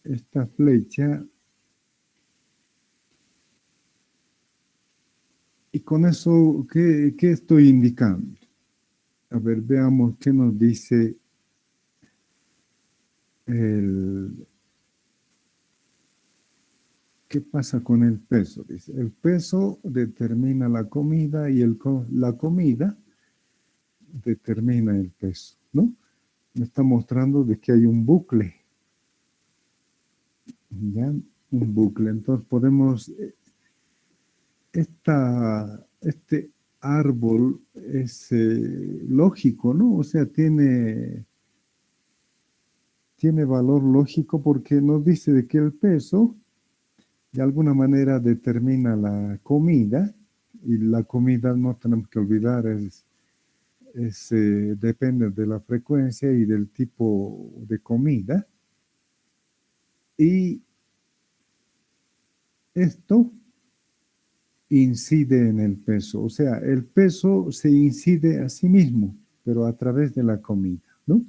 esta flecha y con eso, ¿qué estoy indicando? A ver, veamos qué nos dice ¿qué pasa con el peso? Dice, el peso determina la comida y la comida determina el peso, ¿no? Me está mostrando de que hay un bucle, ¿ya? Un bucle. Entonces podemos, este árbol es lógico, ¿no? O sea, tiene valor lógico porque nos dice de que el peso de alguna manera determina la comida y la comida no tenemos que olvidar depende de la frecuencia y del tipo de comida y esto incide en el peso, o sea, el peso se incide a sí mismo, pero a través de la comida, ¿no?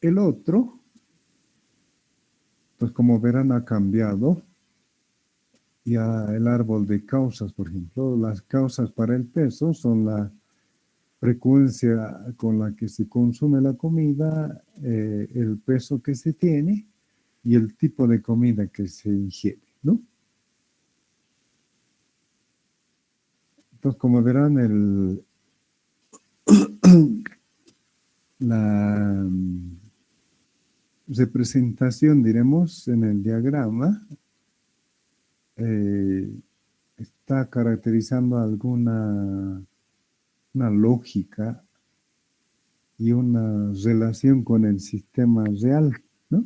El otro, pues como verán, ha cambiado ya el árbol de causas, por ejemplo. Las causas para el peso son la frecuencia con la que se consume la comida, el peso que se tiene y el tipo de comida que se ingiere, ¿no? Entonces, como verán, la representación, diremos, en el diagrama eh, está caracterizando alguna una lógica y una relación con el sistema real, ¿no?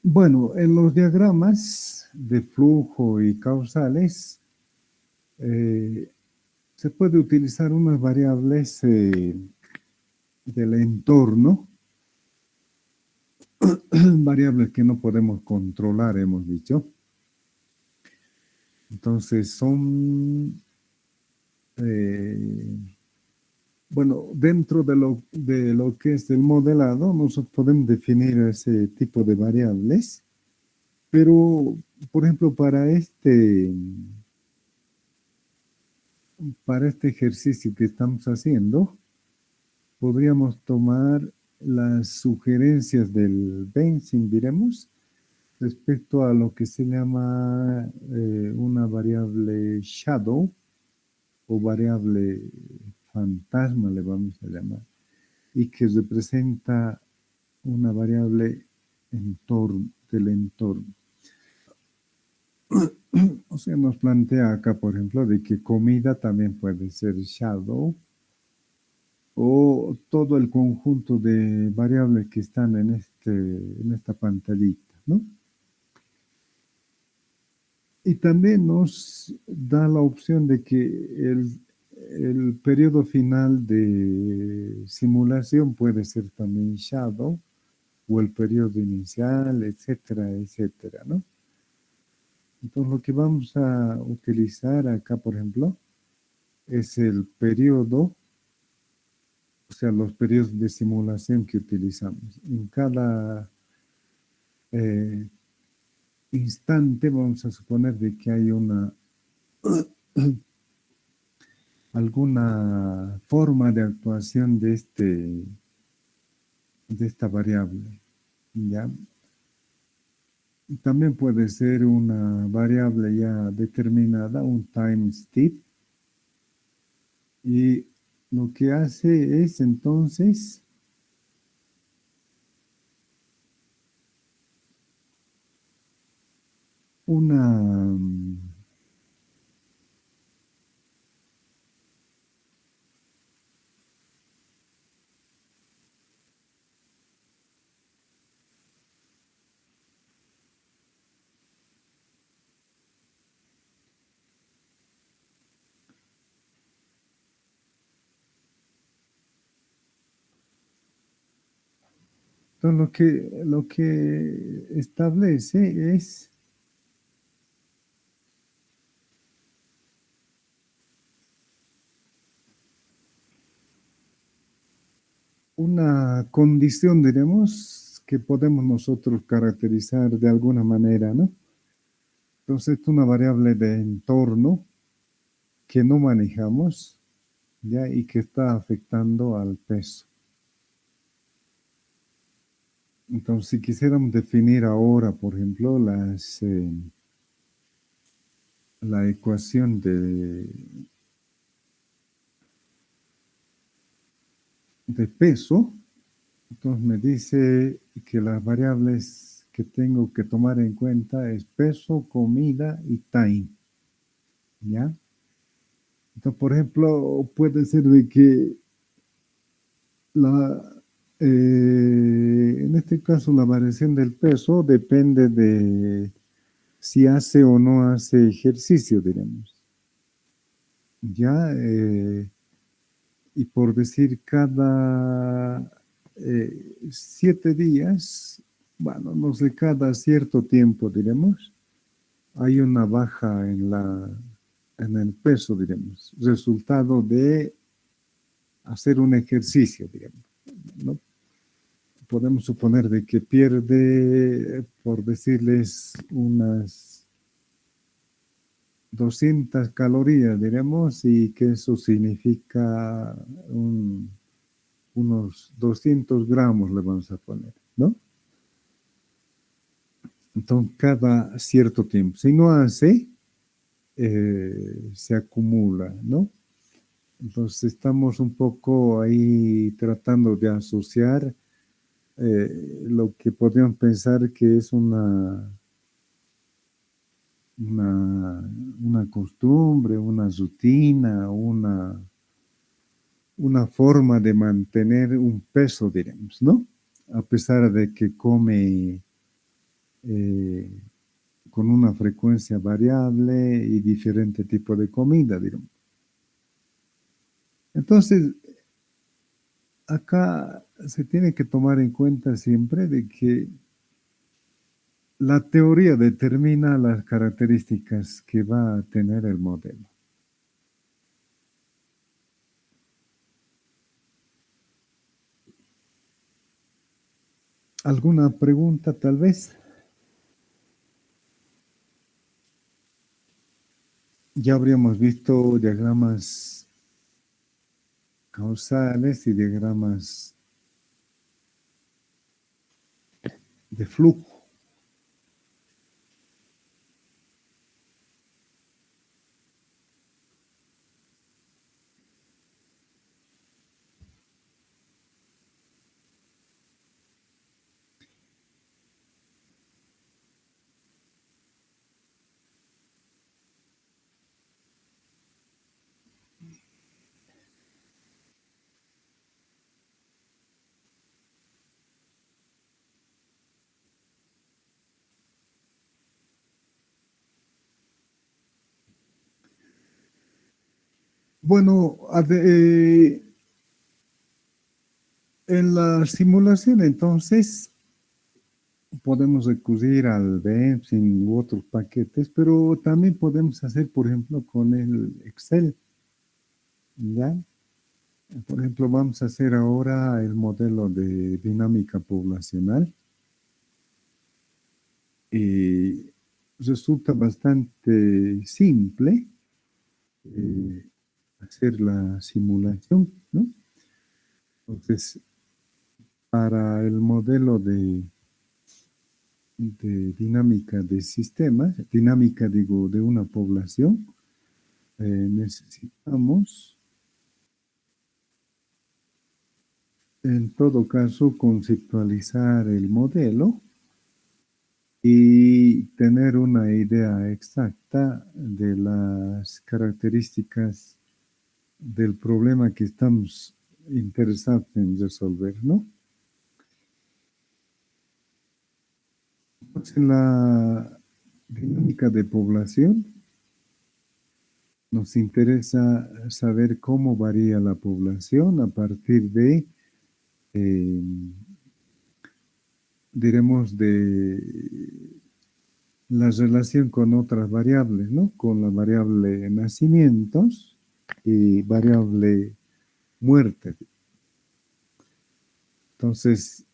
Bueno, en los diagramas de flujo y causales eh, se puede utilizar unas variables del entorno, variables que no podemos controlar, hemos dicho. Entonces eh, bueno, dentro de lo que es el modelado, nosotros podemos definir ese tipo de variables, pero, por ejemplo, para este ejercicio que estamos haciendo, podríamos tomar las sugerencias del Benzing, diremos, respecto a lo que se llama una variable shadow o variable fantasma, le vamos a llamar, y que representa una variable del entorno. O sea, nos plantea acá, por ejemplo, de que comida también puede ser shadow o todo el conjunto de variables que están en esta pantallita, ¿no? Y también nos da la opción de que el periodo final de simulación puede ser también shadow o el periodo inicial, etcétera, etcétera, ¿no? Entonces lo que vamos a utilizar acá, por ejemplo, es el periodo, o sea, los periodos de simulación que utilizamos. En cada eh, instante vamos a suponer de que hay alguna forma de actuación de esta variable, ¿ya? También puede ser una variable ya determinada, un time step, y lo que hace es entonces una, Entonces, lo que establece es una condición, diremos, que podemos nosotros caracterizar de alguna manera, ¿no? Entonces, es una variable de entorno que no manejamos, ¿ya? Y que está afectando al peso. Entonces, si quisiéramos definir ahora, por ejemplo, la ecuación de peso, entonces me dice que las variables que tengo que tomar en cuenta es peso, comida y time, ¿ya? Entonces, por ejemplo, puede ser de que la, en este caso la variación del peso depende de si hace o no hace ejercicio, diremos. Ya, y por decir cada 7 días, bueno, no sé, cada cierto tiempo, diremos, hay una baja en el peso, diremos, resultado de hacer un ejercicio, digamos, ¿no? Podemos suponer de que pierde, por decirles, unas 200 calorías, diremos, y que eso significa unos 200 gramos, le vamos a poner, ¿no? Entonces, cada cierto tiempo. Si no hace, se acumula, ¿no? Entonces, estamos un poco ahí tratando de asociar lo que podríamos pensar que es una costumbre, una rutina, una forma de mantener un peso, diremos, ¿no? A pesar de que come eh, con una frecuencia variable y diferente tipo de comida, digamos. Entonces, acá se tiene que tomar en cuenta siempre de que la teoría determina las características que va a tener el modelo. ¿Alguna pregunta tal vez? Ya habríamos visto diagramas causales y diagramas de flujo. Bueno, en la simulación entonces podemos recurrir al Benzing u otros paquetes, pero también podemos hacer, por ejemplo, con el Excel, ¿ya? Por ejemplo, vamos a hacer ahora el modelo de dinámica poblacional y resulta bastante simple eh, hacer la simulación, ¿no? Entonces, para el modelo de dinámica de sistemas, dinámica, digo, de una población, necesitamos, en todo caso, conceptualizar el modelo y tener una idea exacta de las características del problema que estamos interesados en resolver, ¿no? Pues en la dinámica de población nos interesa saber cómo varía la población a partir de eh, diremos, de la relación con otras variables, ¿no? Con la variable nacimientos y variable muerte. Entonces,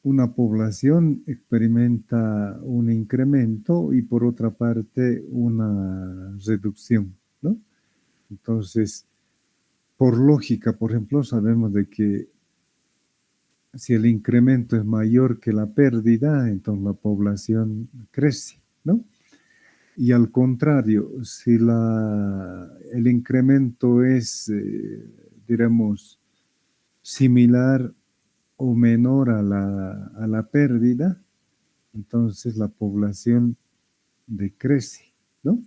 una población experimenta un incremento y por otra parte una reducción, ¿no? Entonces, por lógica, por ejemplo, sabemos de que si el incremento es mayor que la pérdida, entonces la población crece, ¿no? Y al contrario, si el incremento es, diremos, similar o menor a la pérdida, entonces la población decrece, ¿no?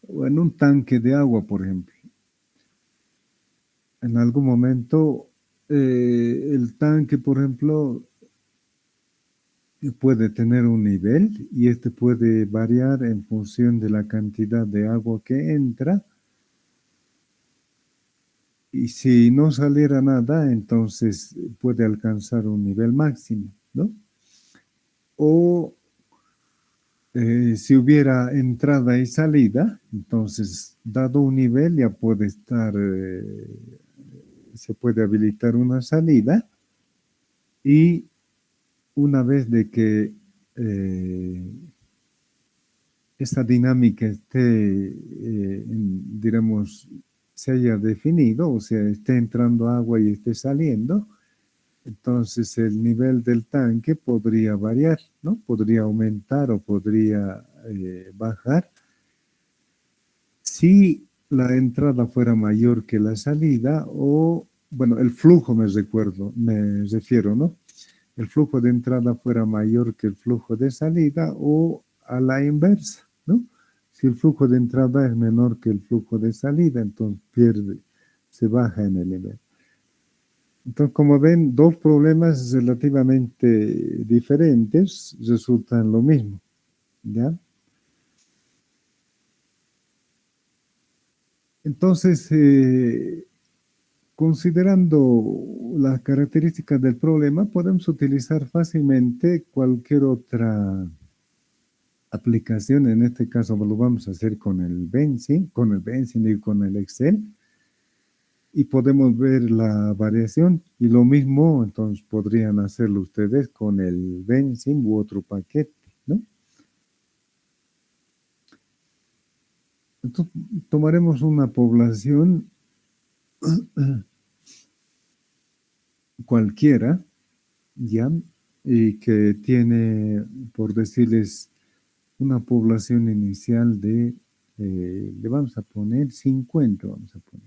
O en un tanque de agua, por ejemplo. En algún momento, el tanque, por ejemplo, puede tener un nivel y este puede variar en función de la cantidad de agua que entra. Y si no saliera nada, entonces puede alcanzar un nivel máximo, ¿no? O si hubiera entrada y salida, entonces, dado un nivel, ya puede estar, se puede habilitar una salida y una vez de que esta dinámica esté, diremos, se haya definido, o sea, esté entrando agua y esté saliendo, entonces el nivel del tanque podría variar, ¿no? Podría aumentar o podría bajar. Si la entrada fuera mayor que la salida o, bueno, el flujo me refiero, ¿no? El flujo de entrada fuera mayor que el flujo de salida o a la inversa, ¿no? Si el flujo de entrada es menor que el flujo de salida, entonces pierde, se baja en el nivel. Entonces, como ven, dos problemas relativamente diferentes resultan lo mismo, ¿ya? Entonces, considerando las características del problema, podemos utilizar fácilmente cualquier otra aplicación. En este caso lo vamos a hacer con el Benzing y con el Excel, y podemos ver la variación. Y lo mismo, entonces, podrían hacerlo ustedes con el Benzing u otro paquete, ¿no? Entonces, tomaremos una población cualquiera, ¿ya? Y que tiene, por decirles, una población inicial de, le vamos a poner 50, vamos a poner.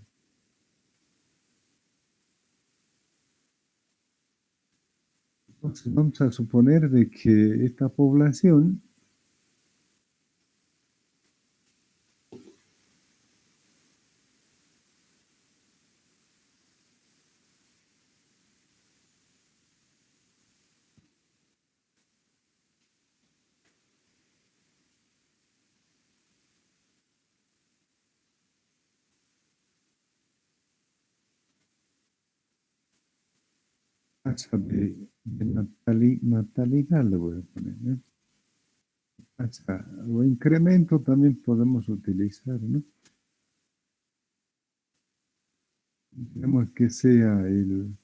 Entonces, vamos a suponer de que esta población, tasa de natalidad, le voy a poner, ¿no? Tasa o incremento también podemos utilizar, ¿no? Queremos que sea el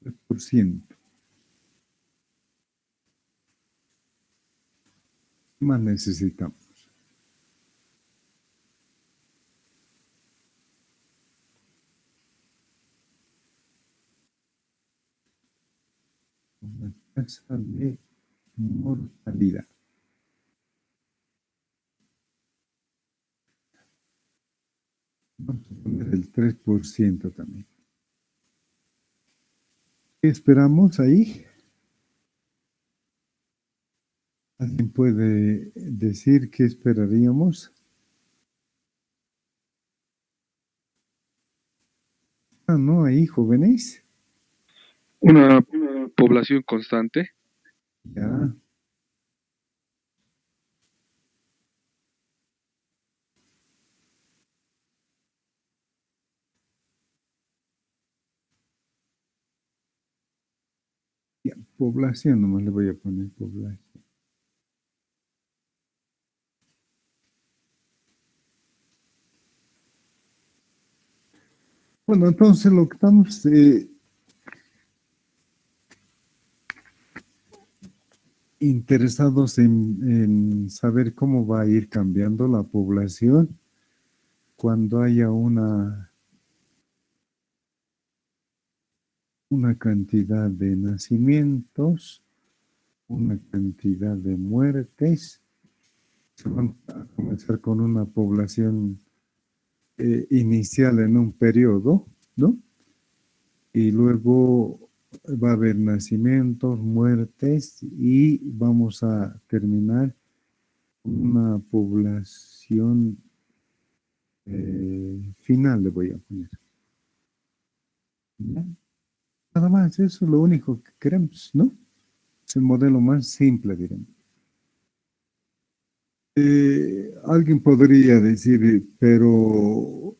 3%. ¿Qué más necesitamos? Una tasa de mortalidad. Vamos a poner el 3% también. ¿Qué esperamos ahí? ¿Alguien puede decir qué esperaríamos? Ah, no, ahí, jóvenes. Una población constante. Ya, población, nomás le voy a poner población. Bueno, entonces lo que estamos interesados en saber cómo va a ir cambiando la población cuando haya una cantidad de nacimientos, una cantidad de muertes. Se van a comenzar con una población inicial en un periodo, ¿no? Y luego va a haber nacimientos, muertes y vamos a terminar con una población final, le voy a poner. ¿Ya? Nada más, eso es lo único que queremos, ¿no? Es el modelo más simple, diremos. Alguien podría decir, pero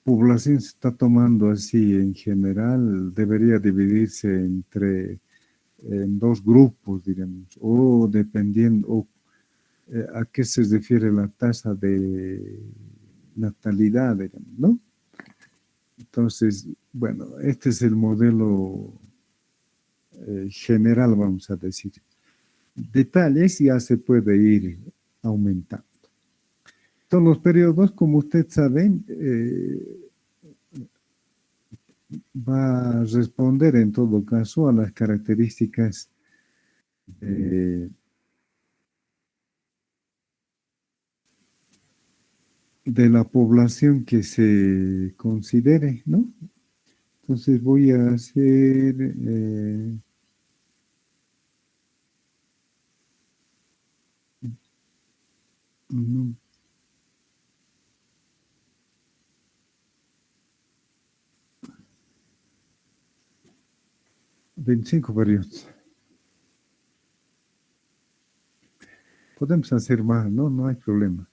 población se está tomando así en general, debería dividirse en dos grupos, diremos, o dependiendo, o a qué se refiere la tasa de natalidad, digamos, ¿no? Entonces, bueno, este es el modelo general, vamos a decir. Detalles ya se puede ir aumentando. Son los periodos, como ustedes saben, va a responder en todo caso a las características de la población que se considere, ¿no? Entonces voy a hacer 25 periodos. Podemos hacer más, ¿no? No hay problema.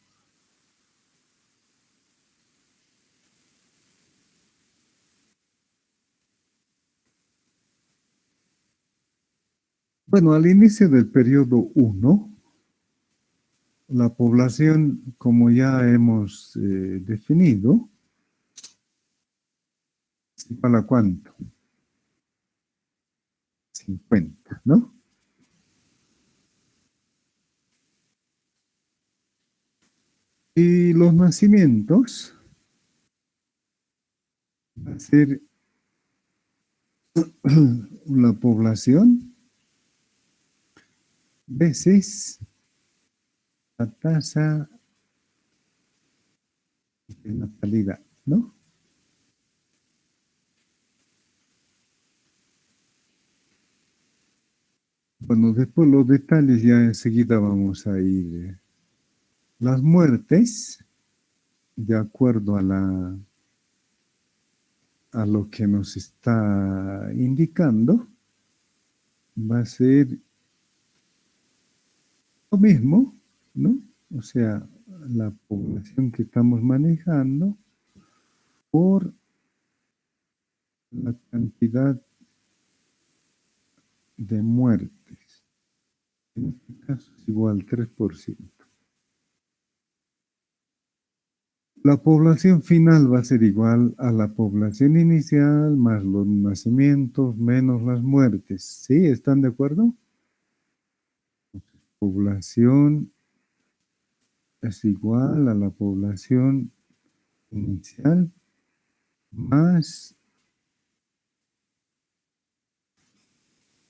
Bueno, al inicio del periodo 1, la población, como ya hemos definido, ¿es igual a cuánto? 50, ¿no? Y los nacimientos va a ser la población veces la tasa de natalidad, ¿no? Bueno, después los detalles ya enseguida vamos a ir. Las muertes, de acuerdo a lo que nos está indicando, va a ser lo mismo, ¿no? O sea, la población que estamos manejando por la cantidad de muertes. En este caso es igual al 3%. La población final va a ser igual a la población inicial más los nacimientos menos las muertes. ¿Sí? ¿Están de acuerdo? Población es igual a la población inicial más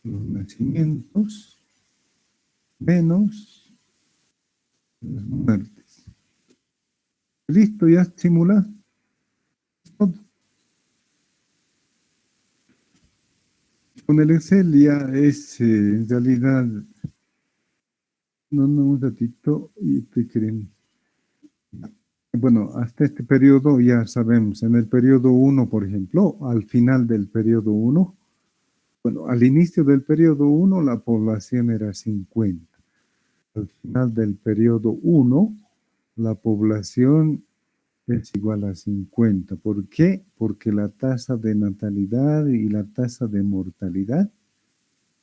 los nacimientos menos las muertes. Listo, ya simula todo. Con el Excel ya es en realidad, no, un ratito y te creen. Bueno, hasta este periodo ya sabemos, en el periodo 1, por ejemplo, al final del periodo 1, bueno, al inicio del periodo 1 la población era 50. Al final del periodo 1 la población es igual a 50. ¿Por qué? Porque la tasa de natalidad y la tasa de mortalidad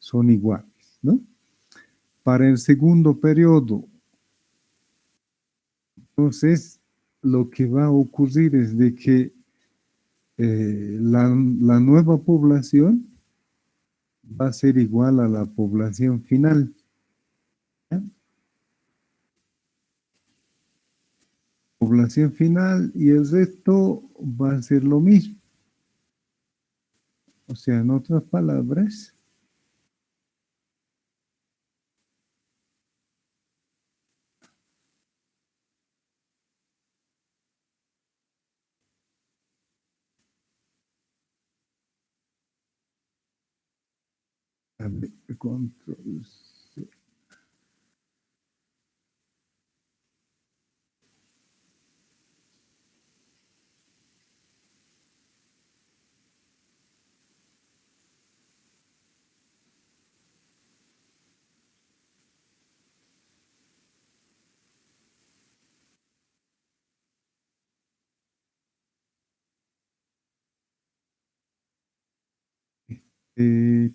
son iguales, ¿no? Para el segundo periodo, entonces, lo que va a ocurrir es de que la nueva población va a ser igual a la población final. ¿Ya? Población final y el resto va a ser lo mismo. O sea, en otras palabras, a ver, control.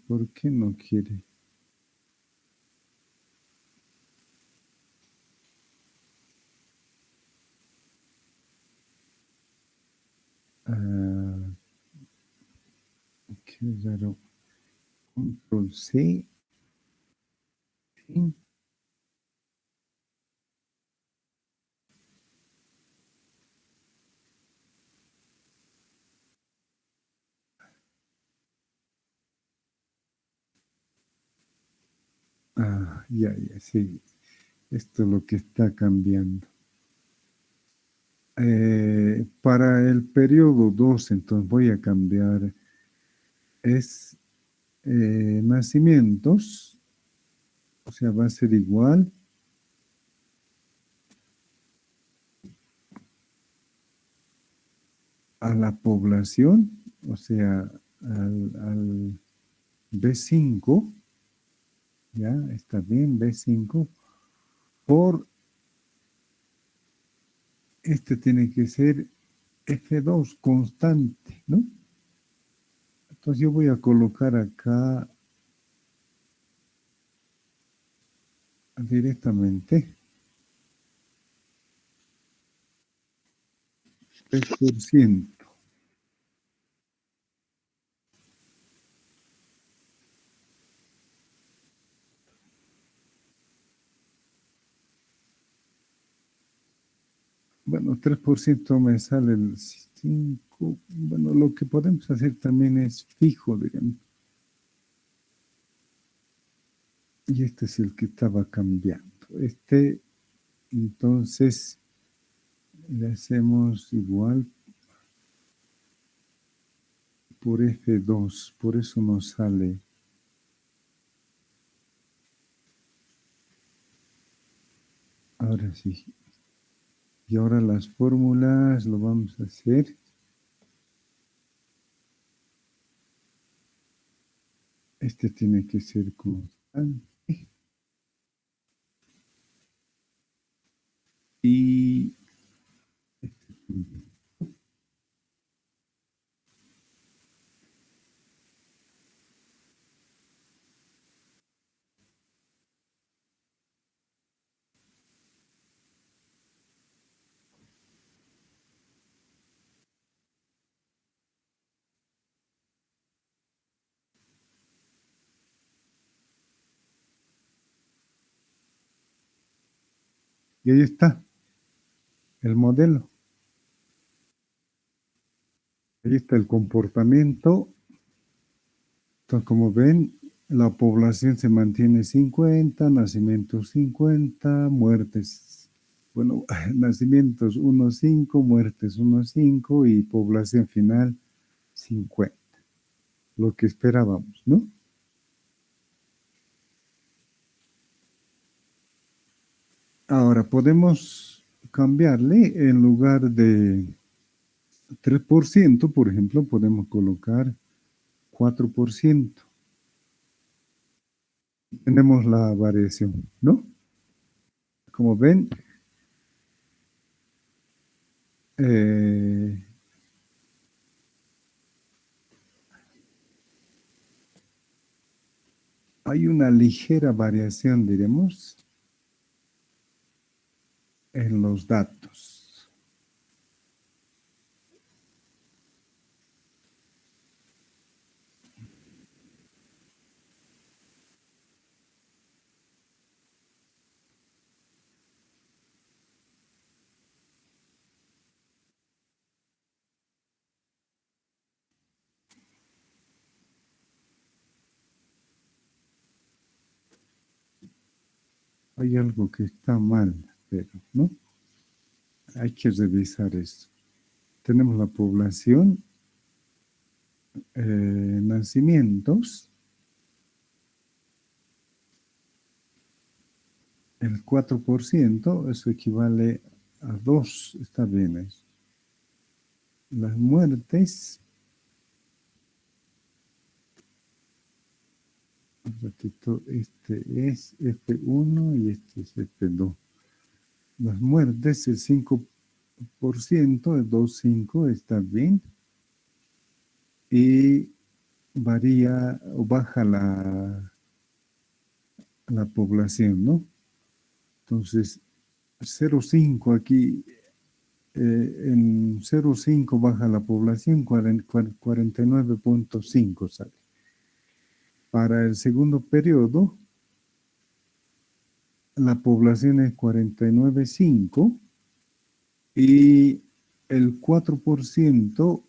¿Por qué no quiere? Ah, qué raro. Control C. Fin. Ah, ya, sí. Esto es lo que está cambiando. Para el periodo 2, entonces voy a cambiar, es nacimientos, o sea, va a ser igual a la población, o sea, al B5, ya, está bien, B5, por, este tiene que ser F2 constante, ¿no? Entonces yo voy a colocar acá directamente 3%. Bueno, 3% me sale el 5. Bueno, lo que podemos hacer también es fijo, digamos. Y este es el que estaba cambiando. Este, entonces, le hacemos igual por F2. Por eso nos sale. Ahora sí. Y ahora las fórmulas lo vamos a hacer. Este tiene que ser constante. Y y ahí está el modelo. Ahí está el comportamiento. Entonces, como ven, la población se mantiene 50, nacimientos 50, muertes, bueno, nacimientos 1,5, muertes 1,5 y población final 50. Lo que esperábamos, ¿no? Ahora podemos cambiarle en lugar de 3%, por ejemplo, podemos colocar 4%. Tenemos la variación, ¿no? Como ven, eh, hay una ligera variación, diremos, en los datos. Hay algo que está mal, pero, ¿no? Hay que revisar esto. Tenemos la población, nacimientos, el 4%, eso equivale a 2, está bien eso. Las muertes, un ratito, este es F1 y este es F2. Las muertes, el 5%, el 2,5 está bien. Y varía o baja la población, ¿no? Entonces, 0,5 aquí, en 0,5 baja la población, 49,5 sale. Para el segundo periodo, la población es 49,5 y el 4%,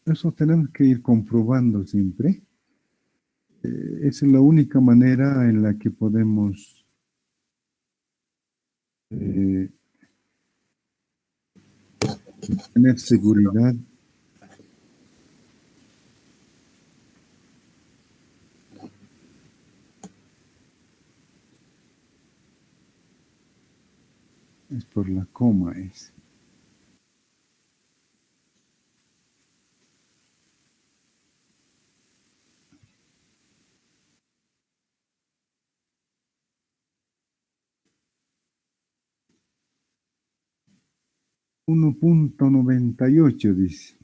eso tenemos que ir comprobando siempre. Esa es la única manera en la que podemos eh, tener seguridad. Es por la coma, es. $1.98 dice.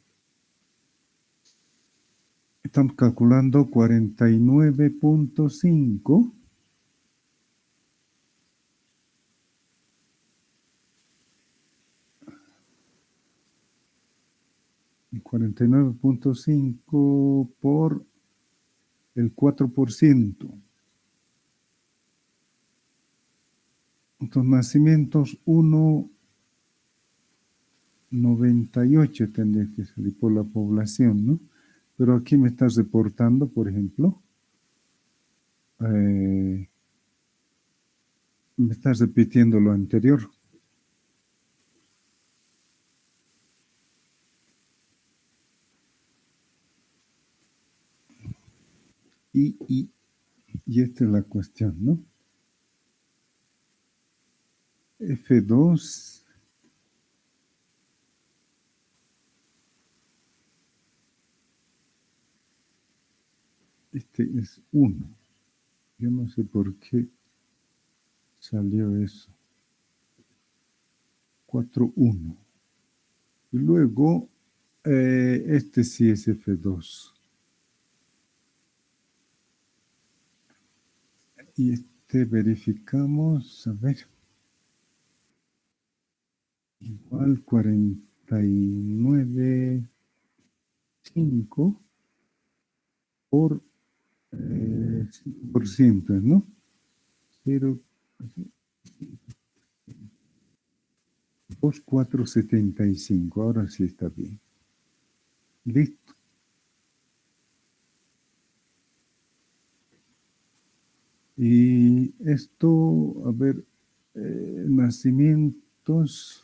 Estamos calculando 49,5. 49,5 por el 4%. Entonces, nacimientos 1,98 tendría que salir por la población, ¿no? Pero aquí me estás reportando, por ejemplo, me estás repitiendo lo anterior. Y esta es la cuestión, ¿no? F2, este es 1. Yo no sé por qué salió eso. 4,1. Y luego, este sí es F2. Y este verificamos, a ver, igual 49,5 por 5%, ¿no? 0,2475. Ahora sí está bien. Listo. Y esto, a ver, nacimientos.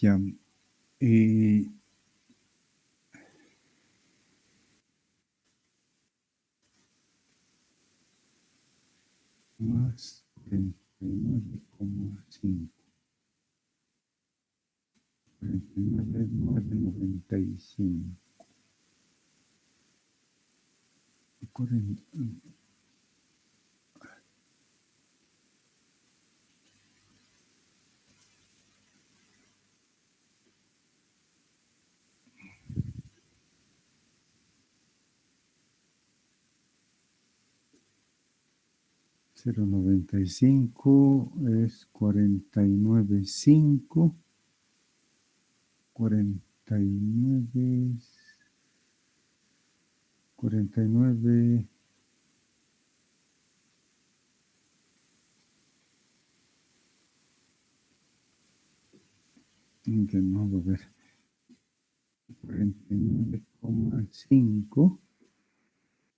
Ya. Más 39,5. 49,995. 40. 0,95 es 49,5. 49. 49. De nuevo, a ver. 49,5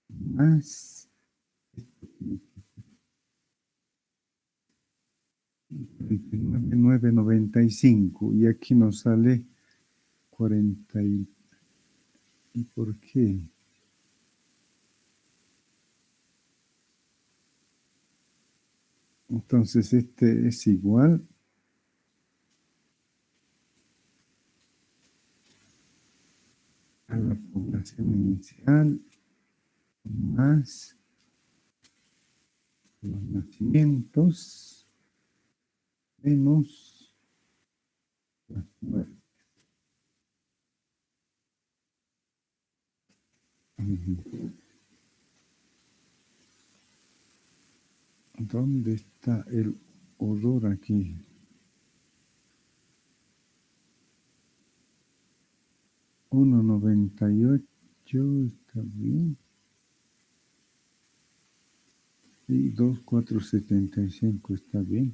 más 49,995. Y aquí nos sale 40. ¿Y por qué? Entonces este es igual a la población inicial más los nacimientos menos las muertes. ¿Dónde está el odor aquí? 1,98 está bien. Y 2,475 está bien.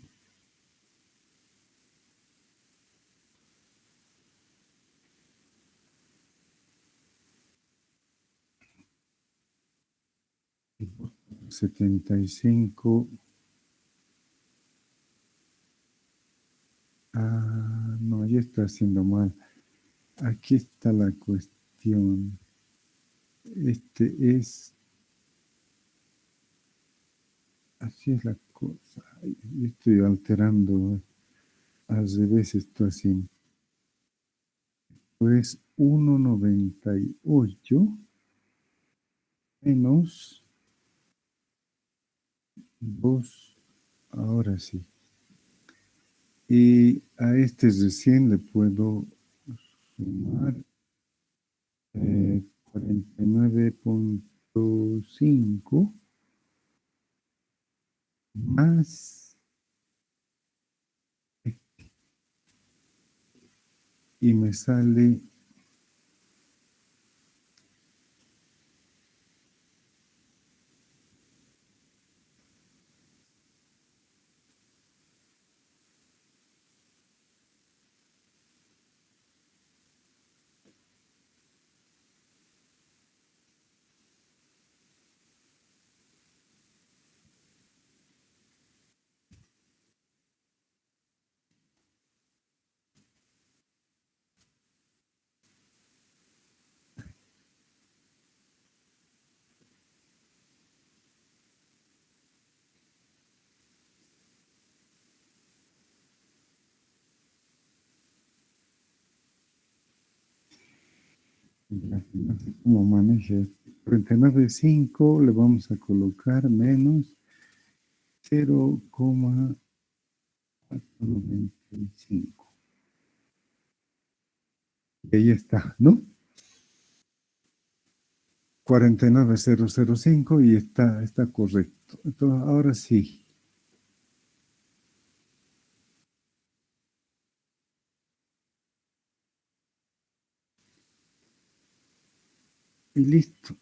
Y 75. No, ya está haciendo mal. Aquí está la cuestión. Este es. Así es la cosa. Yo estoy alterando. Al revés estoy haciendo. Pues 1,98 menos 2. Ahora sí. Y a este recién le puedo sumar 49,5 más, y me sale 'Cómo maneje? 39,5 le vamos a colocar menos 0,495. Y ahí está, ¿no? 49,005 y está correcto. Entonces, ahora sí. Y listo.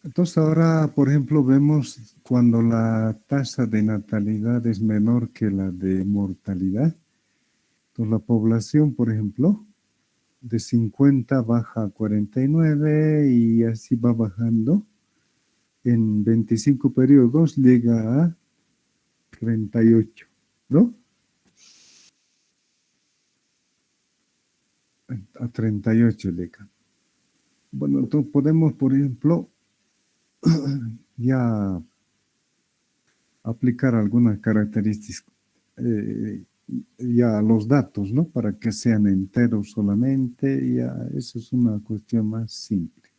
Entonces ahora, por ejemplo, vemos cuando la tasa de natalidad es menor que la de mortalidad. Entonces la población, por ejemplo, de 50 baja a 49 y así va bajando. En 25 periodos llega a 38, ¿no? A 38 llega. Bueno, entonces podemos, por ejemplo, ya aplicar algunas características ya a los datos, ¿no? Para que sean enteros solamente, ya eso es una cuestión más simple.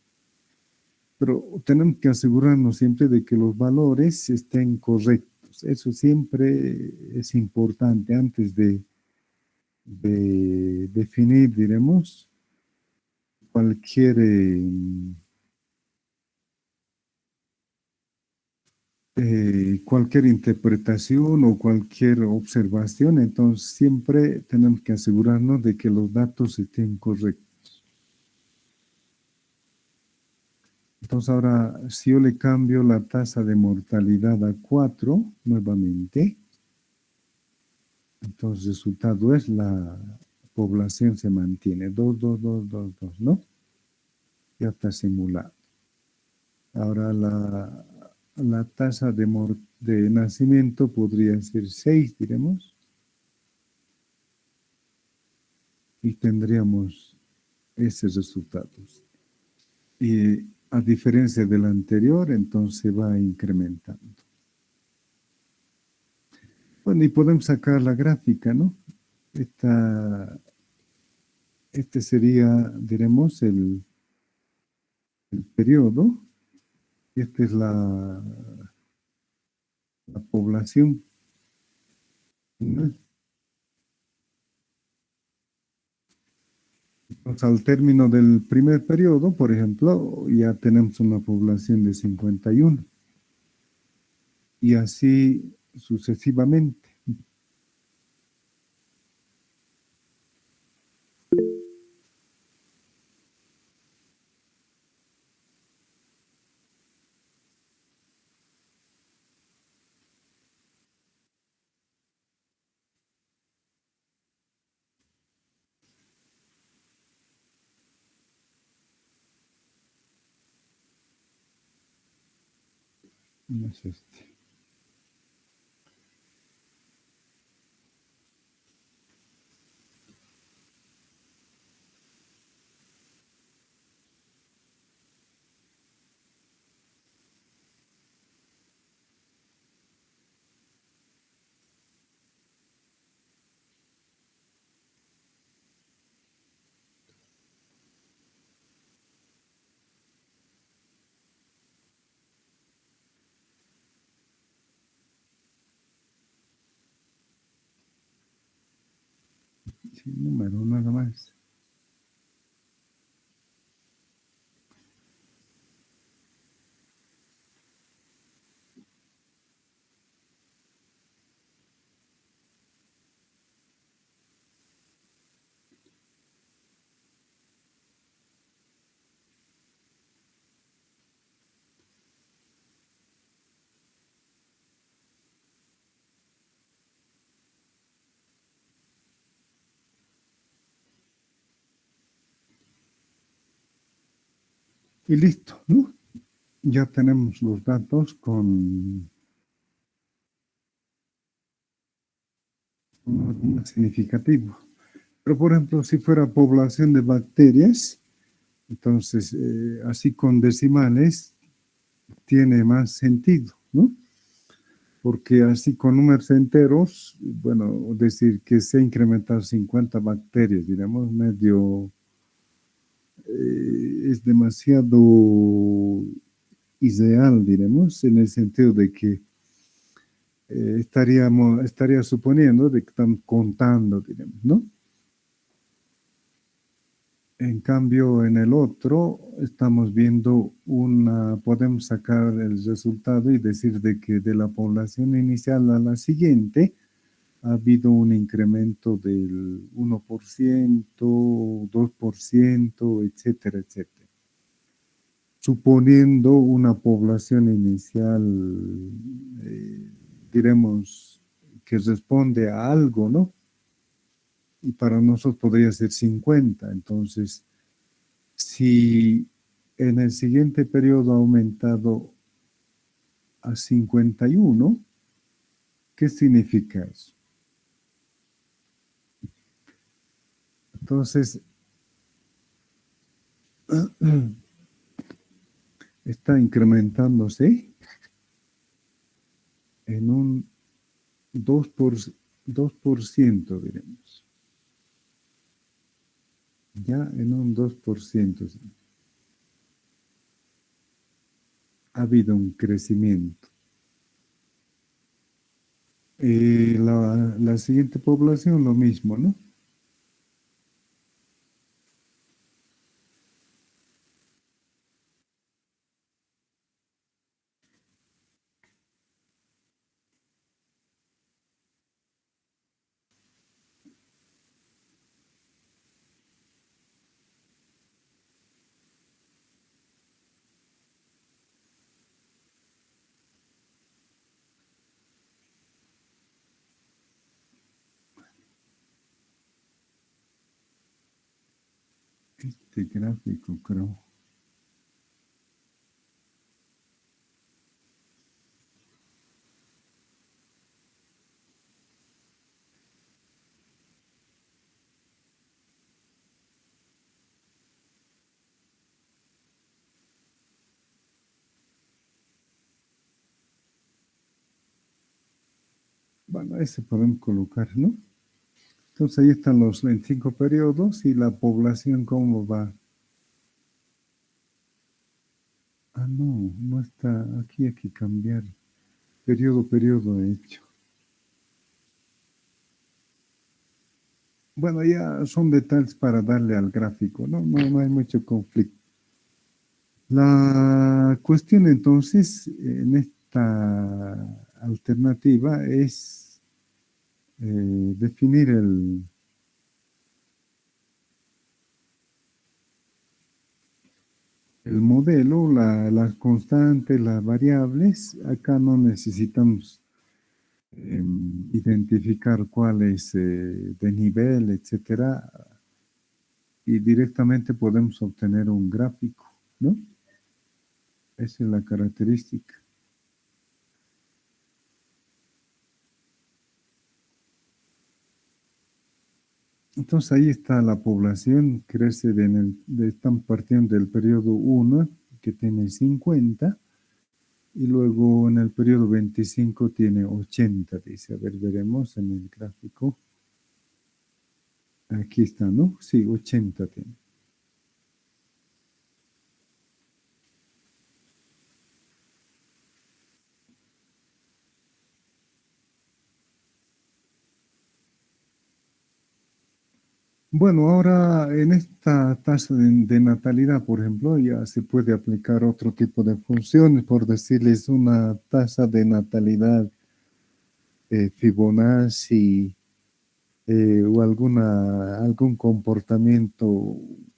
Pero tenemos que asegurarnos siempre de que los valores estén correctos. Eso siempre es importante antes de definir, diremos, cualquier, cualquier interpretación o cualquier observación. Entonces siempre tenemos que asegurarnos de que los datos estén correctos. Entonces ahora, si yo le cambio la tasa de mortalidad a 4 nuevamente, entonces el resultado es la población se mantiene 2, 2, 2, 2, 2, ¿no? Ya está simulado. Ahora la tasa de nacimiento podría ser 6, diremos, y tendríamos esos resultados. Y a diferencia del anterior, entonces va incrementando. Bueno, y podemos sacar la gráfica, ¿no? Este sería, diremos, el periodo. Esta es la población, ¿no? Entonces, al término del primer periodo, por ejemplo, ya tenemos una población de 51. Y así sucesivamente. No es este. Sí, número, nada más. Y listo, ¿no? Ya tenemos los datos con un más significativo. Pero, por ejemplo, si fuera población de bacterias, entonces, así con decimales, tiene más sentido, ¿no? Porque así con números enteros, bueno, decir que se ha incrementado 50 bacterias, digamos, medio, es demasiado ideal, diremos, en el sentido de que estaría suponiendo de que están contando, diremos, ¿no? En cambio, en el otro estamos viendo podemos sacar el resultado y decir de que de la población inicial a la siguiente ha habido un incremento del 1%, 2%, etcétera, etcétera. Suponiendo una población inicial, diremos, que responde a algo, ¿no? Y para nosotros podría ser 50. Entonces, si en el siguiente periodo ha aumentado a 51, ¿qué significa eso? Entonces, está incrementándose en un 2 por, 2%, diremos. Ya en un 2% ha habido un crecimiento. La siguiente población, lo mismo, ¿no? Este gráfico, creo. Bueno, ese podemos colocar, ¿no? Entonces ahí están los 25 periodos y la población, ¿cómo va? Ah, no, no está. Aquí hay que cambiar. Periodo hecho. Bueno, ya son detalles para darle al gráfico, ¿no? No hay mucho conflicto. La cuestión entonces en esta alternativa es definir el modelo, las constantes, las variables. Acá no necesitamos identificar cuál es de nivel, etcétera, y directamente podemos obtener un gráfico, ¿no? Esa es la característica. Entonces ahí está la población, crece están partiendo del periodo 1, que tiene 50, y luego en el periodo 25 tiene 80, dice. A ver, veremos en el gráfico. Aquí está, ¿no? Sí, 80 tiene. Bueno, ahora en esta tasa de natalidad, por ejemplo, ya se puede aplicar otro tipo de funciones, por decirles una tasa de natalidad Fibonacci o algún comportamiento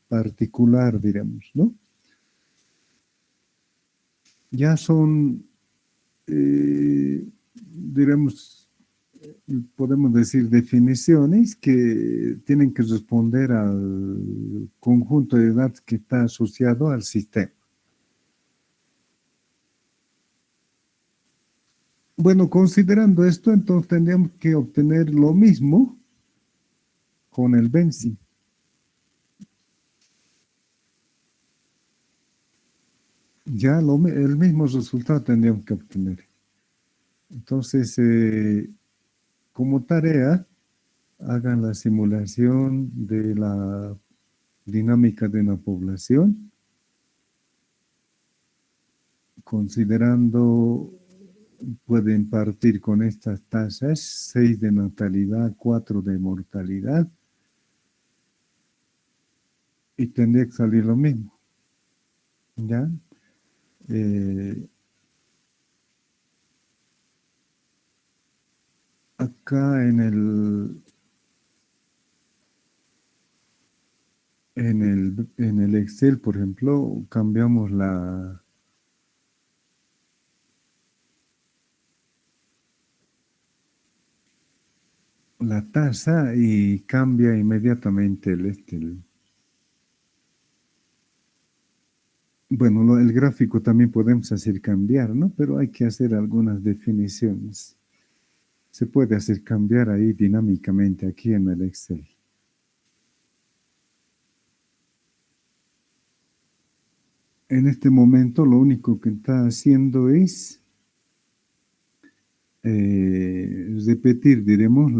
particular, diremos, ¿no? Ya son, diremos, podemos decir definiciones que tienen que responder al conjunto de datos que está asociado al sistema. Bueno, considerando esto, entonces tendríamos que obtener lo mismo con el benzene. Ya el mismo resultado tendríamos que obtener. Entonces, como tarea, hagan la simulación de la dinámica de una población, considerando, pueden partir con estas tasas: 6 de natalidad, 4 de mortalidad, y tendría que salir lo mismo, ¿ya? Eh, Acá en el Excel, por ejemplo, cambiamos la tasa y cambia inmediatamente bueno, el gráfico también podemos hacer cambiar, ¿no? Pero hay que hacer algunas definiciones. Se puede hacer cambiar ahí dinámicamente aquí en el Excel. En este momento lo único que está haciendo es repetir, diremos,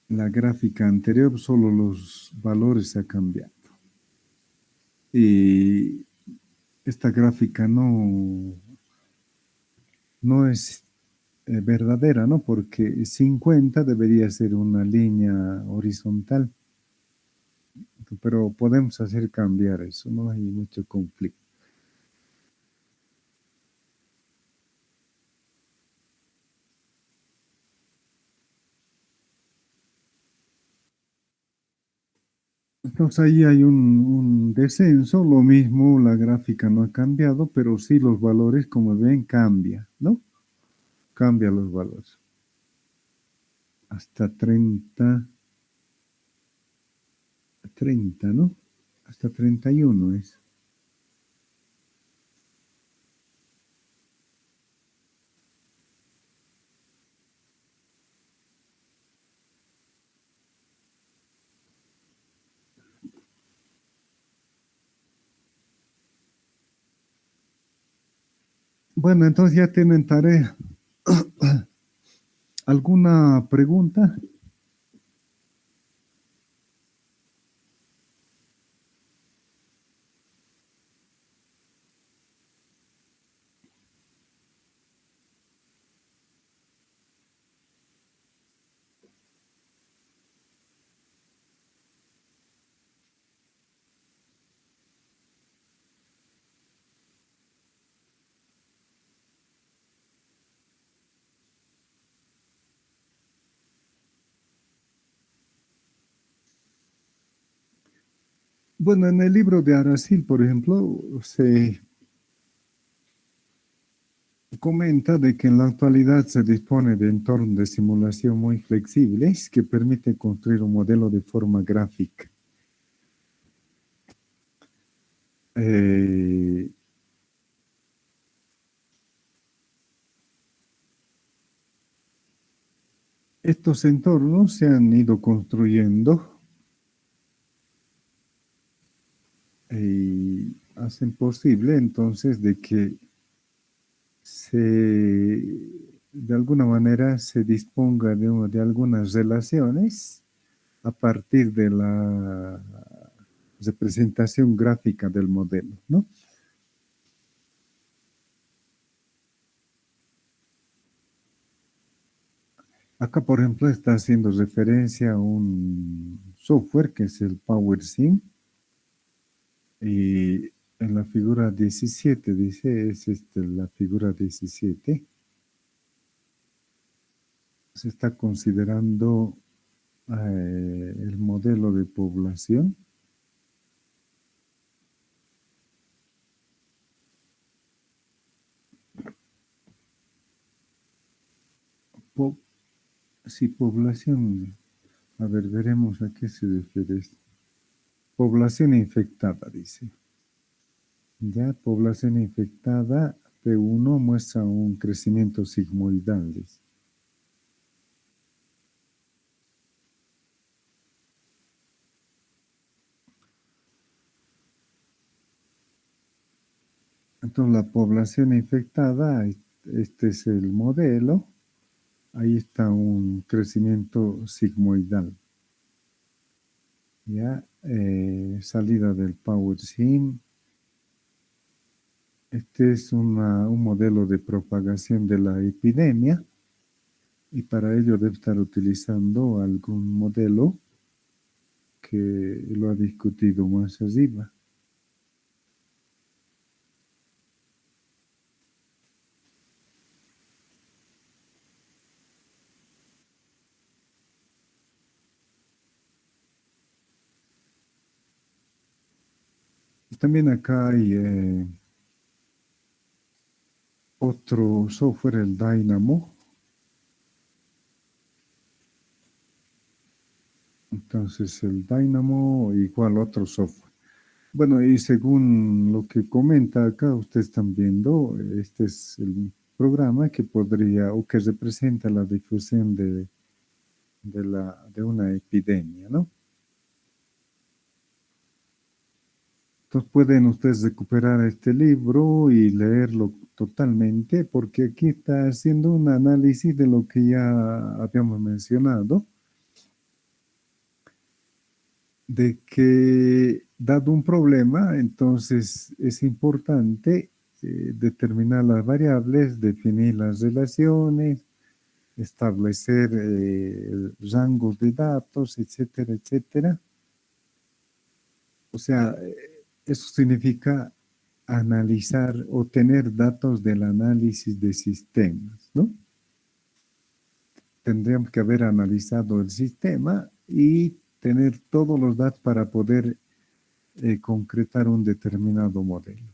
la gráfica anterior, solo los valores se han cambiado. Y esta gráfica no es verdadera, ¿no? Porque 50 debería ser una línea horizontal, pero podemos hacer cambiar eso, no hay mucho conflicto. Entonces ahí hay un descenso, lo mismo, la gráfica no ha cambiado, pero sí los valores, como ven, cambia, ¿no? Cambia los valores. Hasta 30, ¿no? Hasta 31 es. Bueno, entonces ya tienen tarea. ¿Alguna pregunta? Bueno, en el libro de Aracil, por ejemplo, se comenta de que en la actualidad se dispone de entornos de simulación muy flexibles que permiten construir un modelo de forma gráfica. Eh, estos entornos se han ido construyendo y hacen posible entonces de que de alguna manera se disponga de algunas relaciones a partir de la representación gráfica del modelo, ¿no? Acá, por ejemplo, está haciendo referencia a un software que es el PowerSim y en la figura 17 dice, es la figura 17, se está considerando el modelo de población. Po- sí, población. A ver, veremos a qué se refiere esto. Población infectada, dice. Ya, población infectada, P1 muestra un crecimiento sigmoidal, dice. Entonces, la población infectada, este es el modelo, ahí está un crecimiento sigmoidal. Ya, salida del PowerSim. Este es un modelo de propagación de la epidemia y para ello debe estar utilizando algún modelo que lo ha discutido más arriba. También acá hay otro software, el Dynamo. Entonces el Dynamo igual otro software. Bueno, y según lo que comenta acá, ustedes están viendo, este es el programa que podría o que representa la difusión de una epidemia, ¿no? Entonces pueden ustedes recuperar este libro y leerlo totalmente, porque aquí está haciendo un análisis de lo que ya habíamos mencionado, de que dado un problema, entonces es importante determinar las variables, definir las relaciones, establecer rangos de datos, etcétera, etcétera. O sea, eso significa analizar o tener datos del análisis de sistemas, ¿no? Tendríamos que haber analizado el sistema y tener todos los datos para poder concretar un determinado modelo.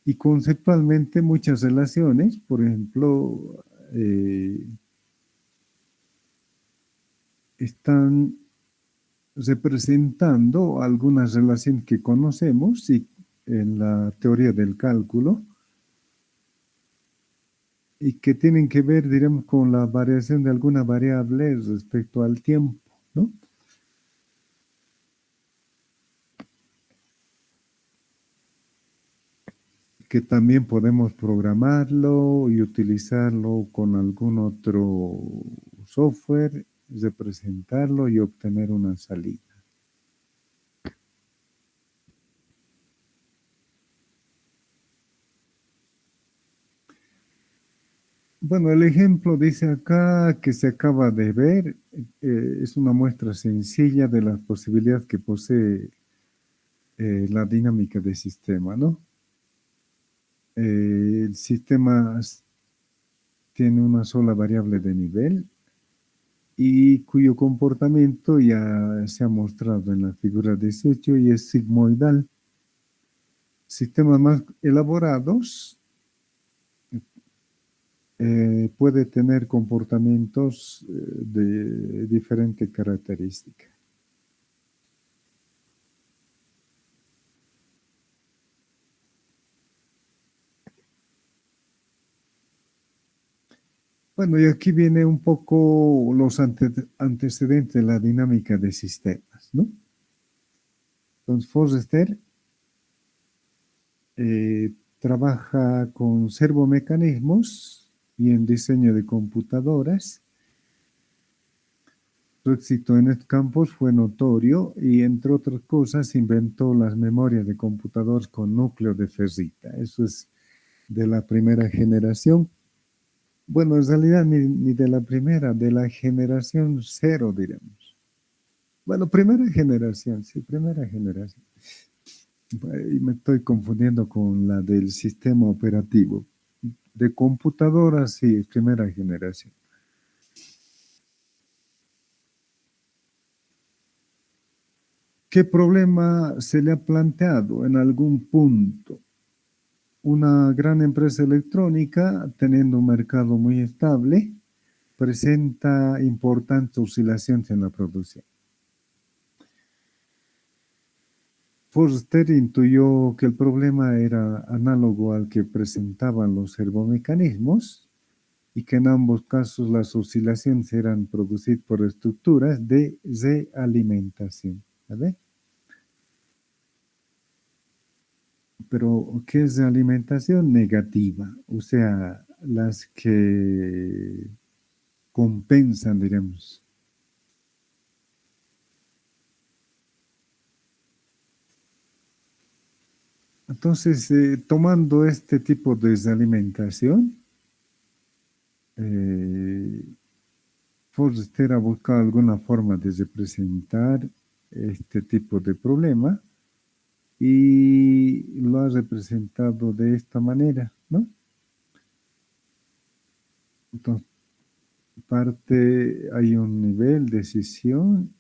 Y conceptualmente muchas relaciones, por ejemplo, están representando algunas relaciones que conocemos y en la teoría del cálculo y que tienen que ver, diremos, con la variación de alguna variable respecto al tiempo, ¿no? Que también podemos programarlo y utilizarlo con algún otro software, representarlo y obtener una salida. Bueno, el ejemplo dice acá que se acaba de ver, es una muestra sencilla de las posibilidades que posee la dinámica del sistema, ¿no? El sistema tiene una sola variable de nivel y cuyo comportamiento ya se ha mostrado en la figura 18 y es sigmoidal. Sistemas más elaborados puede tener comportamientos de diferente característica. Bueno, y aquí viene un poco los antecedentes de la dinámica de sistemas, ¿no? Entonces, Forrester trabaja con servomecanismos y en diseño de computadoras. Su éxito en estos campos fue notorio y, entre otras cosas, inventó las memorias de computadores con núcleo de ferrita. Eso es de la primera generación. Bueno, en realidad ni de la primera, de la generación cero, diremos. Bueno, primera generación, sí, primera generación. Y me estoy confundiendo con la del sistema operativo. De computadoras, sí, primera generación. ¿Qué problema se le ha planteado en algún punto? Una gran empresa electrónica, teniendo un mercado muy estable, presenta importantes oscilaciones en la producción. Forster intuyó que el problema era análogo al que presentaban los servomecanismos y que en ambos casos las oscilaciones eran producidas por estructuras de realimentación. ¿Vale? Pero, ¿qué es realimentación negativa? O sea, las que compensan, diremos. Entonces, tomando este tipo de realimentación, Forster ha buscado alguna forma de representar este tipo de problema y lo ha representado de esta manera, ¿no? Entonces, hay un nivel de decisión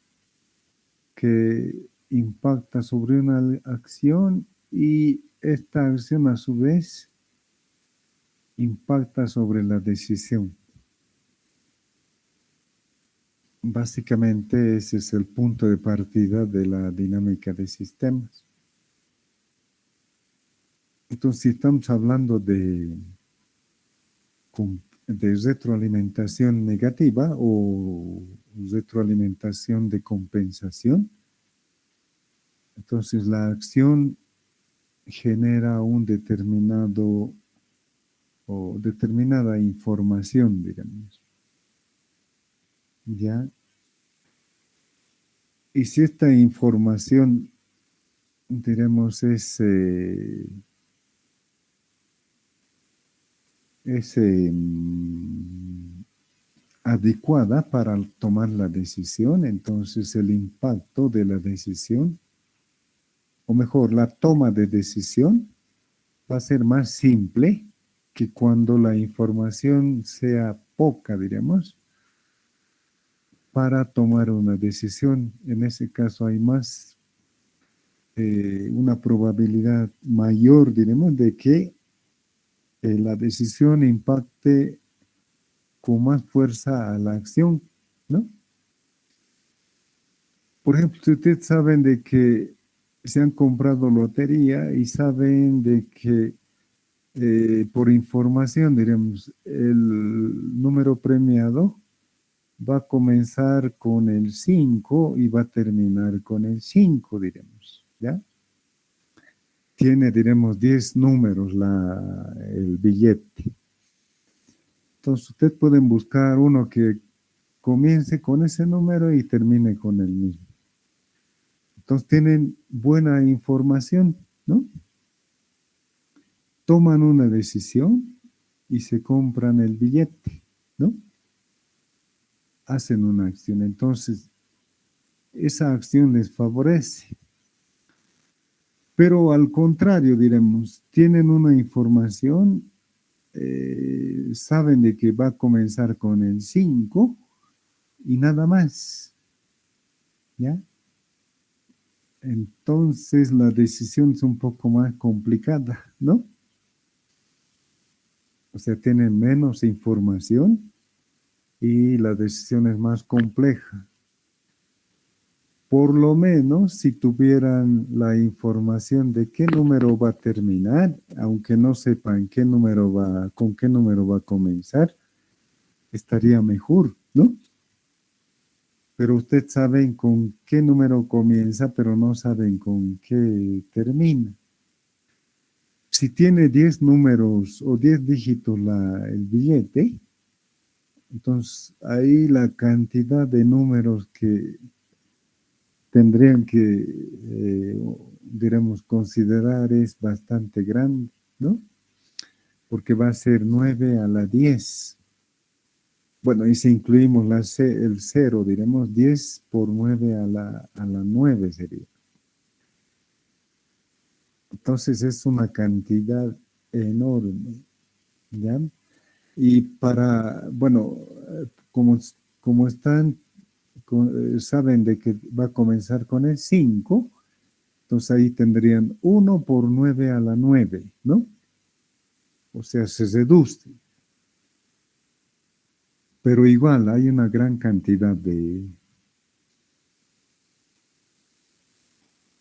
que impacta sobre una acción y esta acción a su vez impacta sobre la decisión. Básicamente ese es el punto de partida de la dinámica de sistemas. Entonces, si estamos hablando de retroalimentación negativa o retroalimentación de compensación, entonces la acción genera un determinado o determinada información, digamos. ¿Ya? Y si esta información, diremos, es adecuada para tomar la decisión, entonces el impacto de la decisión, o mejor, la toma de decisión, va a ser más simple que cuando la información sea poca, diríamos, para tomar una decisión. En ese caso hay más, una probabilidad mayor, diremos, de que la decisión impacte con más fuerza a la acción, ¿no? Por ejemplo, si ustedes saben de que se han comprado lotería y saben de que por información, diremos, el número premiado va a comenzar con el 5 y va a terminar con el 5, diremos, ¿ya? Tiene, diremos, 10 números el billete. Entonces, ustedes pueden buscar uno que comience con ese número y termine con el mismo. Entonces, tienen buena información, ¿no? Toman una decisión y se compran el billete, ¿no? Hacen una acción. Entonces, esa acción les favorece. Pero al contrario, diremos, tienen una información, saben de que va a comenzar con el 5 y nada más, ¿ya? Entonces la decisión es un poco más complicada, ¿no? O sea, tienen menos información y la decisión es más compleja. Por lo menos si tuvieran la información de qué número va a terminar, aunque no sepan qué número con qué número va a comenzar, estaría mejor, ¿no? Pero ustedes saben con qué número comienza, pero no saben con qué termina. Si tiene 10 números o 10 dígitos el billete, entonces ahí la cantidad de números que tendrían que, diremos, considerar es bastante grande, ¿no? Porque va a ser 9 a la 10. Bueno, y si incluimos el 0, diremos 10 por 9 a la 9 sería. Entonces es una cantidad enorme, ¿ya? Y bueno, como están, saben de que va a comenzar con el 5, entonces ahí tendrían 1 por 9 a la 9, ¿no? O sea, se reduce. Pero igual hay una gran cantidad de...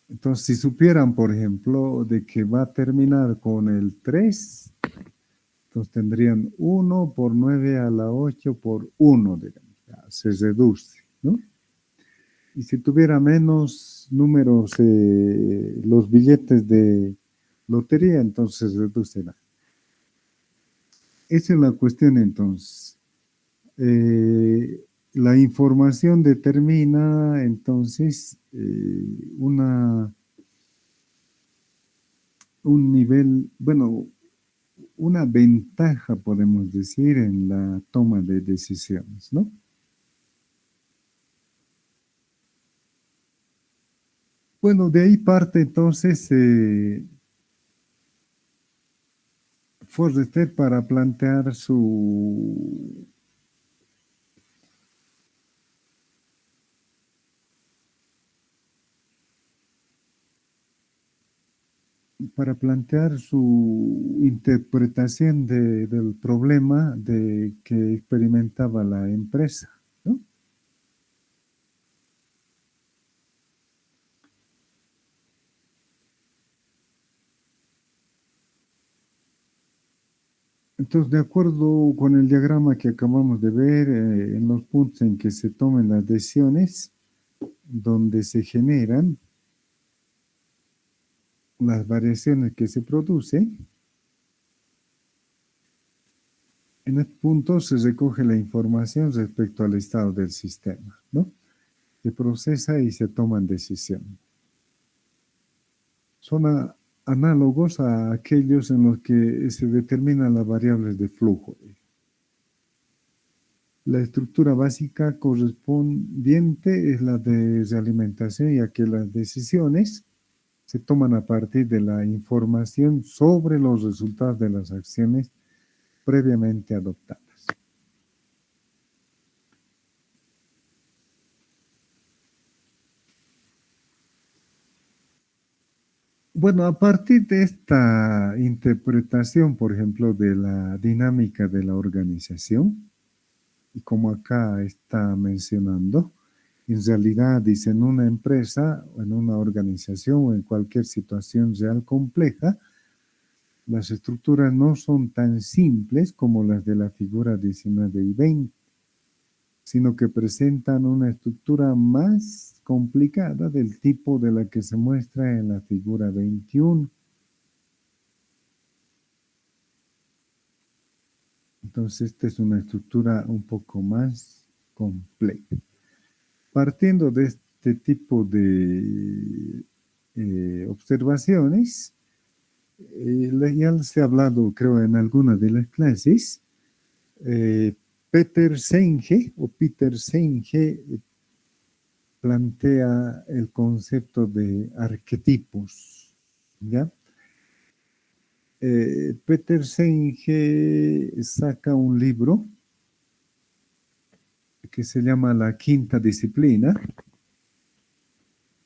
Entonces, si supieran, por ejemplo, de que va a terminar con el 3, entonces tendrían 1 por 9 a la 8 por 1, digamos. Ya, se reduce, ¿no? Y si tuviera menos números, los billetes de lotería, entonces reducirá. Esa es la cuestión entonces. La información determina entonces un nivel, bueno, una ventaja, podemos decir, en la toma de decisiones, ¿no? Bueno, de ahí parte entonces Forrester para plantear su interpretación del problema que experimentaba la empresa, ¿no? Entonces, de acuerdo con el diagrama que acabamos de ver, en los puntos en que se tomen las decisiones, donde se generan las variaciones que se producen, En este punto se recoge la información respecto al estado del sistema, ¿no? Se procesa y se toman decisiones. Son análogos a aquellos en los que se determinan las variables de flujo. La estructura básica correspondiente es la de realimentación, ya que las decisiones se toman a partir de la información sobre los resultados de las acciones previamente adoptadas. Bueno, a partir de esta interpretación, por ejemplo, de la dinámica de la organización, y como acá está mencionando, en realidad dice en una empresa, o en una organización o en cualquier situación real compleja, las estructuras no son tan simples como las de la figura 19 y 20, sino que presentan una estructura más complicada del tipo de la que se muestra en la figura 21. Entonces, esta es una estructura un poco más compleja. Partiendo de este tipo de observaciones, ya se ha hablado, creo, en alguna de las clases, eh, Peter Senge plantea el concepto de arquetipos, ¿ya? Peter Senge saca un libro que se llama La Quinta Disciplina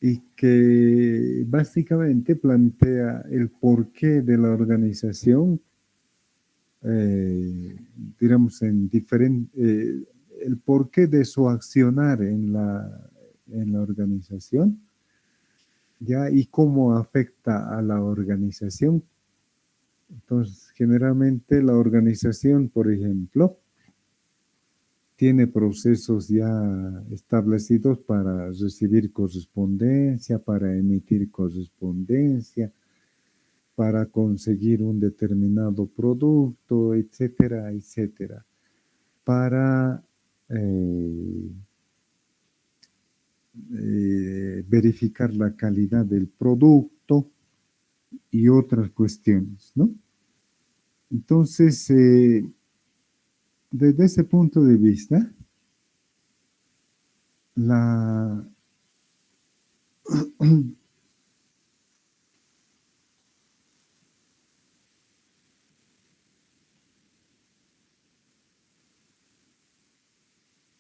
y que básicamente plantea el porqué de la organización, digamos, el porqué de su accionar en la organización, ¿ya? Y cómo afecta a la organización. Entonces, generalmente la organización, por ejemplo, tiene procesos ya establecidos para recibir correspondencia, para emitir correspondencia, para conseguir un determinado producto, etcétera, etcétera, para verificar la calidad del producto y otras cuestiones, ¿no? Entonces, desde ese punto de vista, la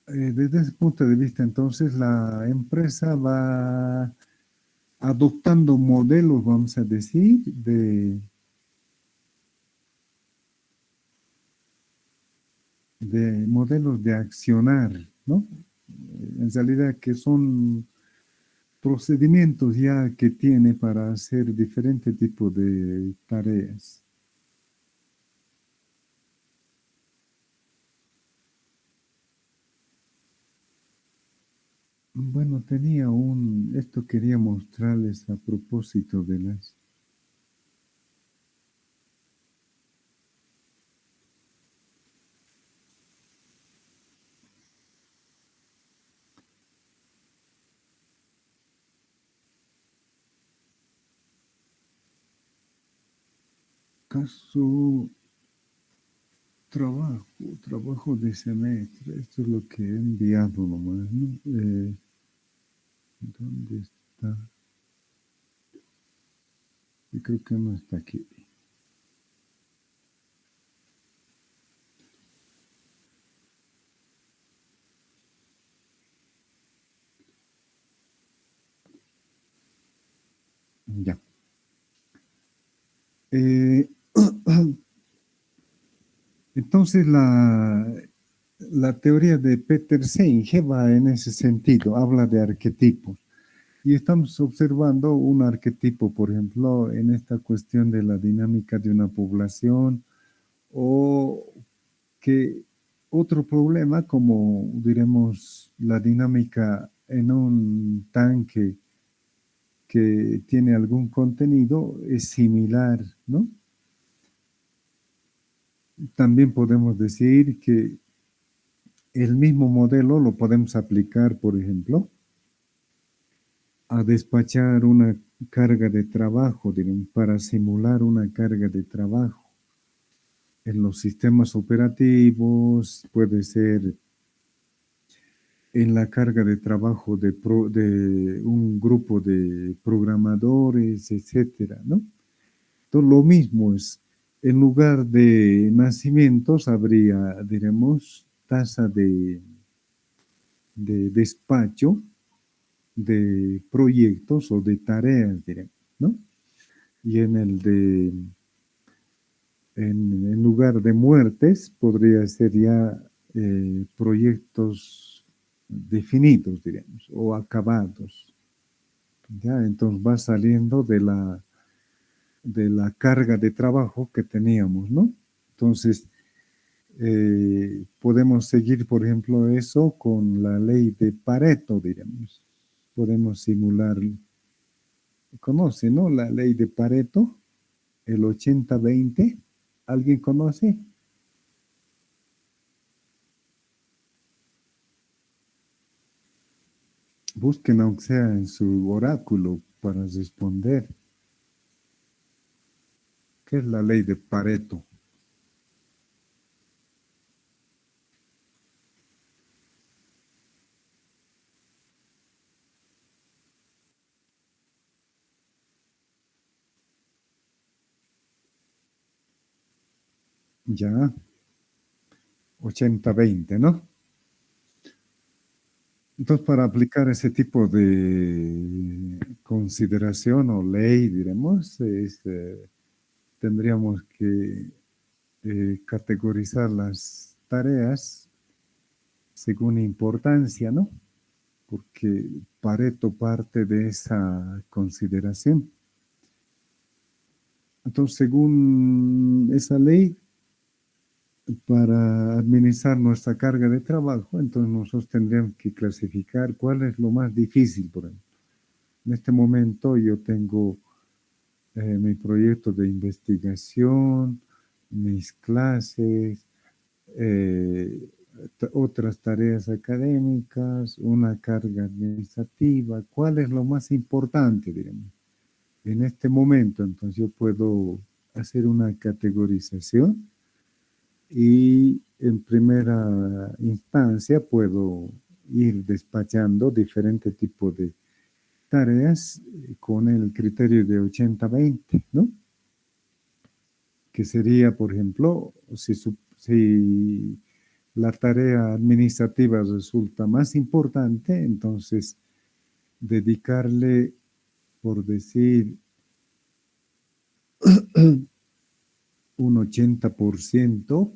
desde ese punto de vista, entonces, la empresa va adoptando modelos, vamos a decir, de modelos de accionar, ¿no? En realidad que son procedimientos ya que tiene para hacer diferentes tipos de tareas. Bueno, esto quería mostrarles a propósito de las... Caso trabajo de semestre, esto es lo que he enviado nomás, ¿no? ¿Dónde está? Yo creo que no está aquí. Ya. Entonces, la teoría de Peter Senge va en ese sentido, habla de arquetipos. Y estamos observando un arquetipo, por ejemplo, en esta cuestión de la dinámica de una población o que otro problema, como diremos la dinámica en un tanque que tiene algún contenido, es similar, ¿no? también podemos decir que el mismo modelo lo podemos aplicar, por ejemplo, a despachar una carga de trabajo, digamos, para simular una carga de trabajo. En los sistemas operativos, puede ser en la carga de trabajo de un grupo de programadores, etcétera, ¿no? Entonces, lo mismo es, en lugar de nacimientos habría, diremos, tasa de despacho de proyectos o de tareas, diremos, ¿no? Y en lugar de muertes, podría ser ya proyectos definidos, diremos, o acabados. ¿Ya? Entonces va saliendo de la carga de trabajo que teníamos, ¿no? Entonces, podemos seguir, por ejemplo, eso con la ley de Pareto, diremos. Podemos simular, conoce, ¿no? La ley de Pareto, el 80-20. ¿Alguien conoce? Busquen aunque sea en su oráculo para responder. ¿Qué es la ley de Pareto? Ya, 80-20, ¿no? Entonces, para aplicar ese tipo de consideración o ley, diremos, tendríamos que categorizar las tareas según importancia, ¿no? Porque Pareto parte de esa consideración. Entonces, según esa ley, para administrar nuestra carga de trabajo, entonces nosotros tendríamos que clasificar cuál es lo más difícil, por ejemplo. En este momento yo tengo mi proyecto de investigación, mis clases, eh, otras tareas académicas, una carga administrativa. ¿Cuál es lo más importante, digamos? En este momento, entonces yo puedo hacer una categorización y en primera instancia puedo ir despachando diferentes tipos de tareas con el criterio de 80-20, ¿no? Que sería, por ejemplo, si la tarea administrativa resulta más importante, entonces dedicarle, por decir, un 80%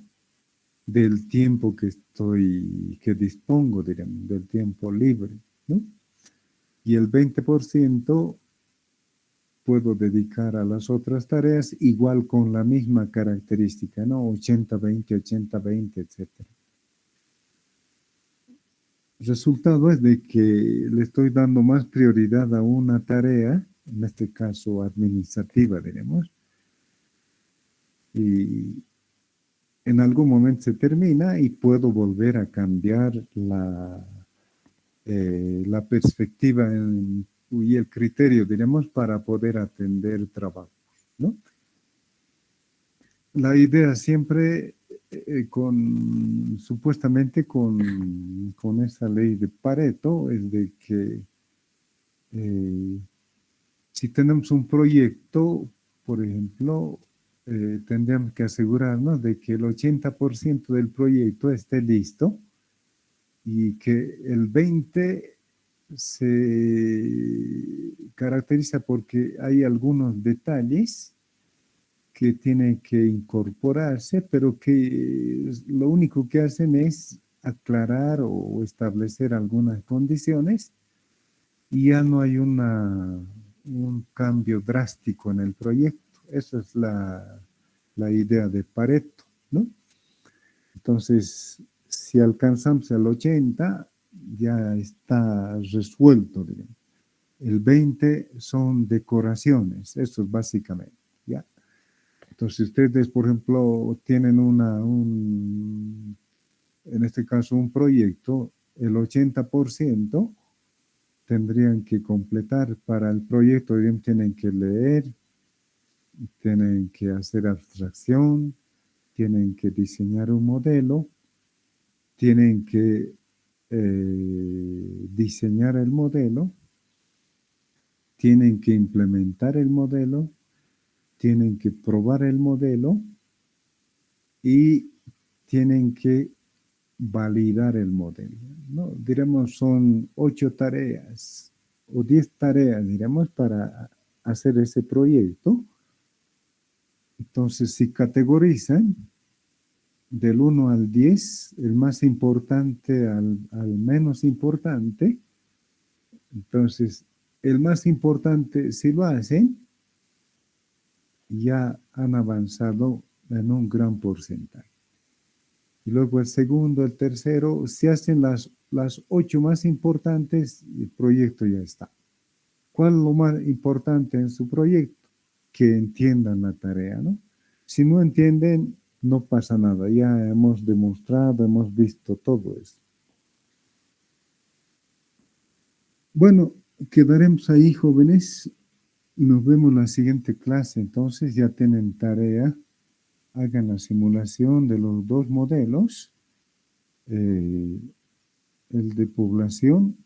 del tiempo que dispongo, digamos, del tiempo libre, ¿no? Y el 20% puedo dedicar a las otras tareas igual con la misma característica, ¿no? 80-20, 80-20, etcétera. El resultado es de que le estoy dando más prioridad a una tarea, en este caso administrativa, diremos, y en algún momento se termina y puedo volver a cambiar la perspectiva y el criterio, diremos, para poder atender trabajo, ¿no? La idea siempre supuestamente con esa ley de Pareto es de que eh, si tenemos un proyecto, por ejemplo, tendríamos que asegurarnos de que el 80% del proyecto esté listo y que el 20% se caracteriza porque hay algunos detalles que tienen que incorporarse, pero que lo único que hacen es aclarar o establecer algunas condiciones y ya no hay un cambio drástico en el proyecto. Esa es la idea de Pareto, ¿no? Entonces, si alcanzamos el 80, ya está resuelto, digamos. El 20 son decoraciones, eso es básicamente, ¿ya? Entonces, ustedes, por ejemplo, tienen en este caso, un proyecto, el 80% tendrían que completar para el proyecto, bien, tienen que leer, tienen que hacer abstracción, tienen que diseñar un modelo, tienen que diseñar el modelo, tienen que implementar el modelo, tienen que probar el modelo y tienen que validar el modelo, ¿no? Diremos, son 8 tareas o 10 tareas, diremos, para hacer ese proyecto. Entonces, si categorizan del 1 al 10, el más importante al menos importante, entonces, el más importante, si lo hacen, ya han avanzado en un gran porcentaje. Y luego el segundo, el tercero, si hacen las 8 más importantes, el proyecto ya está. ¿Cuál es lo más importante en su proyecto? Que entiendan la tarea, ¿no? Si no entienden, no pasa nada. Ya hemos demostrado, hemos visto todo eso. Bueno, quedaremos ahí, jóvenes. Nos vemos en la siguiente clase. Entonces ya tienen tarea. Hagan la simulación de los dos modelos. El de población,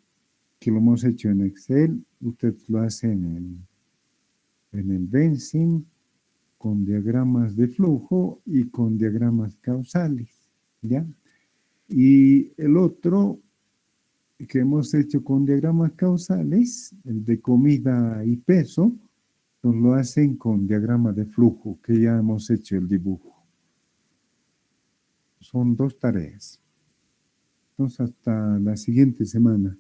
que lo hemos hecho en Excel. Ustedes lo hacen en el Vensim, con diagramas de flujo y con diagramas causales, ¿ya? Y el otro que hemos hecho con diagramas causales, el de comida y peso, nos lo hacen con diagrama de flujo, que ya hemos hecho el dibujo. Son 2 tareas. Entonces, hasta la siguiente semana.